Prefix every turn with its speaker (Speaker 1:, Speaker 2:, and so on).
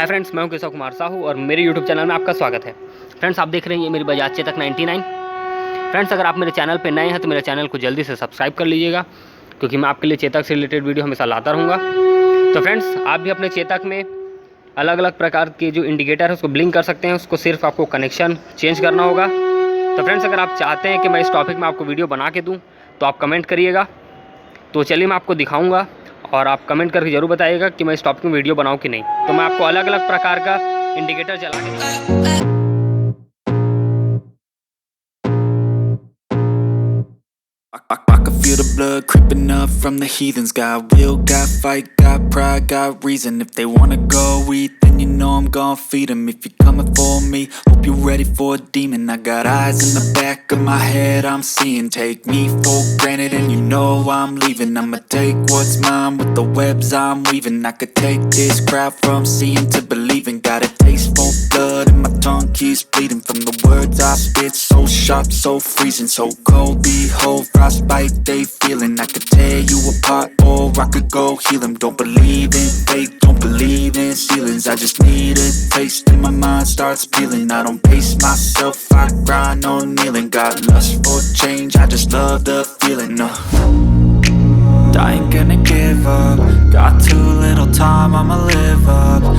Speaker 1: Hi friends, मैं हूं केशव कुमार साहू और मेरे यूट्यूब चैनल में आपका स्वागत है। फ्रेंड्स, आप देख रहे हैं ये मेरी बजाज चेतक 99। फ्रेंड्स, अगर आप मेरे चैनल पे नए हैं तो मेरे चैनल को जल्दी से सब्सक्राइब कर लीजिएगा, क्योंकि मैं आपके लिए चेतक से रिलेटेड वीडियो हमेशा लाता रहूँगा। तो फ्रेंड्स, आप भी अपने चेतक में अलग अलग प्रकार के जो इंडिकेटर है उसको ब्लिंक कर सकते हैं। उसको सिर्फ आपको कनेक्शन चेंज करना होगा। तो फ्रेंड्स, अगर आप चाहते हैं कि मैं इस टॉपिक में आपको वीडियो बना के दूँ तो आप कमेंट करिएगा। तो चलिए मैं आपको दिखाऊंगा और आप कमेंट करके ज़रूर बताइएगा कि मैं इस टॉपिक में वीडियो बनाऊं कि नहीं। तो मैं आपको अलग अलग प्रकार का इंडिकेटर जला के
Speaker 2: I can feel the blood creeping up from the heathens. Got will, got fight, got pride, got reason. If they wanna go eat, then you know I'm gon' feed them. If you're coming for me, hope you're ready for a demon. I got eyes in the back of my head, I'm seeing. Take me for granted and you know I'm leaving. I'ma take what's mine with the webs I'm weaving. I could take this crowd from seeing to believing. Got a taste for blood and my tongue keeps bleeding from the words I spit. So sharp, so freezing, so cold. Behold, frostbite they feeling. I could tear you apart or I could go heal them. Don't believe in fate, don't believe in ceilings. I just need a taste and my mind starts peeling. I don't pace myself, I grind on kneeling. Got lust for change, I just love the feeling. I ain't gonna give up. Got too little time, I'ma live up.